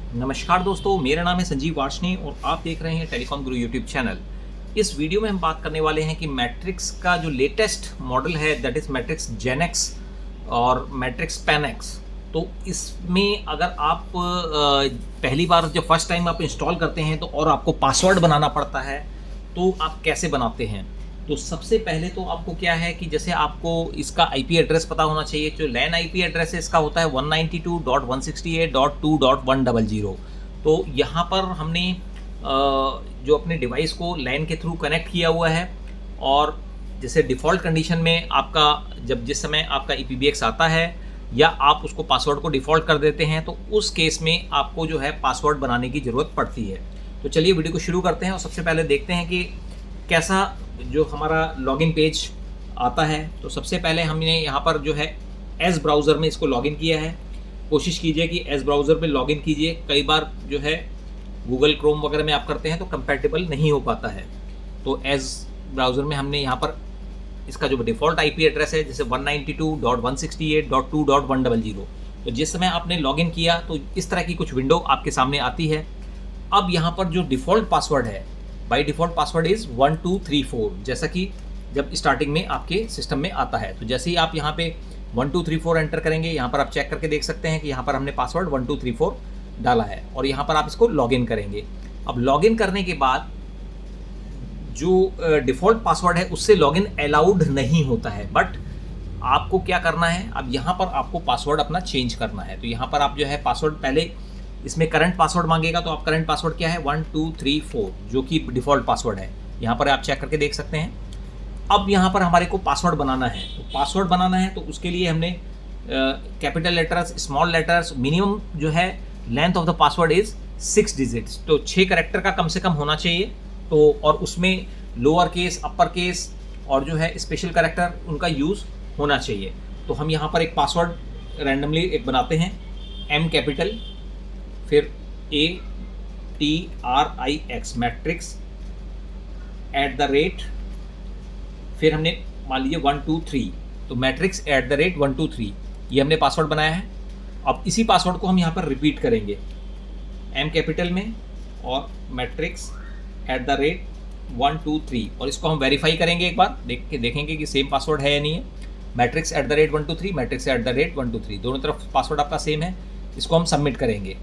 नमस्कार दोस्तों, मेरा नाम है संजीव वार्ष्णेय और आप देख रहे हैं टेलीकॉम गुरु यूट्यूब चैनल। इस वीडियो में हम बात करने वाले हैं कि मैट्रिक्स का जो लेटेस्ट मॉडल है that is Matrix Gen X और मैट्रिक्स पेन एक्स। तो इसमें अगर आप पहली बार जब फर्स्ट टाइम आप इंस्टॉल करते हैं तो और आपको पासवर्ड बनाना पड़ता है, तो आप कैसे बनाते हैं। तो सबसे पहले तो आपको क्या है कि जैसे आपको इसका आईपी एड्रेस पता होना चाहिए। जो लैन आईपी एड्रेस है इसका होता है 192.168.2.100। तो यहाँ पर हमने जो अपने डिवाइस को लैन के थ्रू कनेक्ट किया हुआ है, और जैसे डिफ़ॉल्ट कंडीशन में आपका जिस समय आपका IPv6 आता है या आप उसको पासवर्ड को डिफ़ॉल्ट कर देते हैं, तो उस केस में आपको जो है पासवर्ड बनाने की ज़रूरत पड़ती है। तो चलिए वीडियो को शुरू करते हैं और सबसे पहले देखते हैं कि कैसा जो हमारा लॉगिन पेज आता है। तो सबसे पहले हमने यहाँ पर जो है एज ब्राउज़र में इसको लॉगिन किया है। कोशिश कीजिए कि एज ब्राउज़र में लॉगिन कीजिए। कई बार जो है गूगल क्रोम वगैरह में आप करते हैं तो कंपैटिबल नहीं हो पाता है। तो एज ब्राउज़र में हमने यहाँ पर इसका जो डिफ़ॉल्ट IP एड्रेस है जैसे 192.168.2.100। तो जिस समय आपने लॉगिन किया तो इस तरह की कुछ विंडो आपके सामने आती है। अब यहाँ पर जो डिफ़ॉल्ट पासवर्ड है, बाई डिफ़ॉल्ट पासवर्ड इज़ 1234, जैसा कि जब स्टार्टिंग में आपके सिस्टम में आता है। तो जैसे ही आप यहाँ पे 1234 एंटर करेंगे, यहाँ पर आप चेक करके देख सकते हैं कि यहाँ पर हमने पासवर्ड 1234 डाला है और यहाँ पर आप इसको लॉगिन करेंगे। अब लॉगिन करने के बाद जो डिफ़ॉल्ट पासवर्ड है उससे लॉगिन अलाउड नहीं होता है, बट आपको क्या करना है, अब यहाँ पर आपको पासवर्ड अपना चेंज करना है। तो यहाँ पर आप जो है पासवर्ड पहले इसमें करंट पासवर्ड मांगेगा, तो आप करंट पासवर्ड क्या है 1234 जो कि डिफ़ॉल्ट पासवर्ड है। यहाँ पर आप चेक करके देख सकते हैं। अब यहाँ पर हमारे को पासवर्ड बनाना है। तो पासवर्ड बनाना है तो उसके लिए हमने capital letters, small letters, minimum जो है length of the password is 6 digits. तो 6 कैरेक्टर का कम से कम होना चाहिए। तो और उसमें लोअर केस, अपर केस और जो है स्पेशल कैरेक्टर उनका यूज़ होना चाहिए। तो हम यहाँ पर एक पासवर्ड रैंडमली एक बनाते हैं, M कैपिटल, फिर ATRIX मैट्रिक्स @ फिर हमने मान लीजिए 123, तो मैट्रिक्स @ 123 ये हमने पासवर्ड बनाया है। अब इसी पासवर्ड को हम यहाँ पर रिपीट करेंगे M कैपिटल में और मैट्रिक्स @ 123, और इसको हम वेरीफाई करेंगे एक बार, देखेंगे कि सेम पासवर्ड है या नहीं है। मैट्रिक्स @ 123, मैट्रिक्स @ 123, दोनों तरफ पासवर्ड आपका सेम है। इसको हम सबमिट करेंगे।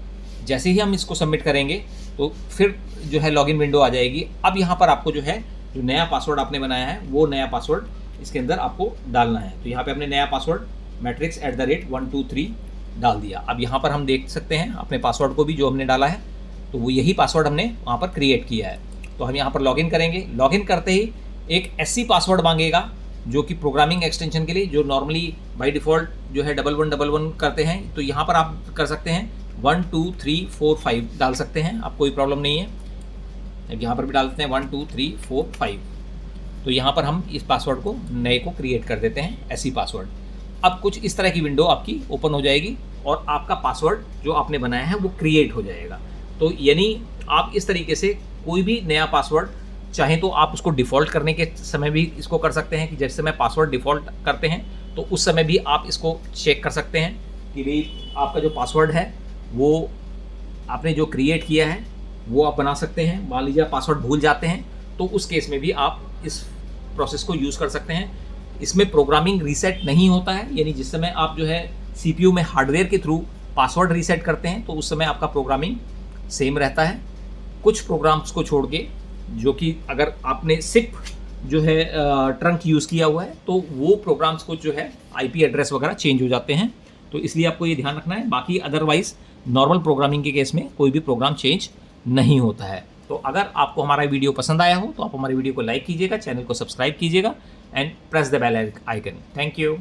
जैसे ही हम इसको सबमिट करेंगे तो फिर जो है लॉगिन विंडो आ जाएगी। अब यहाँ पर आपको जो है जो नया पासवर्ड आपने बनाया है वो नया पासवर्ड इसके अंदर आपको डालना है। तो यहाँ पे हमने नया पासवर्ड मैट्रिक्स @ 123 डाल दिया। अब यहाँ पर हम देख सकते हैं अपने पासवर्ड को भी जो हमने डाला है, तो वो यही पासवर्ड हमने वहाँ पर क्रिएट किया है। तो हम यहाँ पर लॉगिन करेंगे। लॉगिन करते ही एक SC पासवर्ड मांगेगा जो कि प्रोग्रामिंग एक्सटेंशन के लिए, जो नॉर्मली बाई डिफ़ॉल्ट जो है 1111 करते हैं। तो यहाँ पर आप कर सकते हैं 1 2 3 4 5 डाल सकते हैं, आप कोई प्रॉब्लम नहीं है। अब यहाँ पर भी डाल देते हैं 1 2 3 4 5। तो यहाँ पर हम इस पासवर्ड को नए को क्रिएट कर देते हैं SC पासवर्ड। अब कुछ इस तरह की विंडो आपकी ओपन हो जाएगी और आपका पासवर्ड जो आपने बनाया है वो क्रिएट हो जाएगा। तो यानी आप इस तरीके से कोई भी नया पासवर्ड चाहे तो आप उसको डिफ़ॉल्ट करने के समय भी इसको कर सकते हैं कि जैसे समय पासवर्ड डिफ़ॉल्ट करते हैं तो उस समय भी आप इसको चेक कर सकते हैं कि भाई आपका जो पासवर्ड है वो आपने जो क्रिएट किया है वो आप बना सकते हैं। मान लीजिए आप पासवर्ड भूल जाते हैं तो उस केस में भी आप इस प्रोसेस को यूज़ कर सकते हैं। इसमें प्रोग्रामिंग रीसेट नहीं होता है, यानी जिस समय आप जो है CPU में हार्डवेयर के थ्रू पासवर्ड रीसेट करते हैं तो उस समय आपका प्रोग्रामिंग सेम रहता है। कुछ प्रोग्राम्स को छोड़ के, जो कि अगर आपने सिर्फ जो है ट्रंक यूज़ किया हुआ है तो वो प्रोग्राम्स को जो है IP एड्रेस वगैरह चेंज हो जाते हैं। तो इसलिए आपको ये ध्यान रखना है। बाकी अदरवाइज़ नॉर्मल प्रोग्रामिंग के केस में कोई भी प्रोग्राम चेंज नहीं होता है। तो अगर आपको हमारा वीडियो पसंद आया हो तो आप हमारी वीडियो को लाइक कीजिएगा, चैनल को सब्सक्राइब कीजिएगा and press the bell icon. Thank you.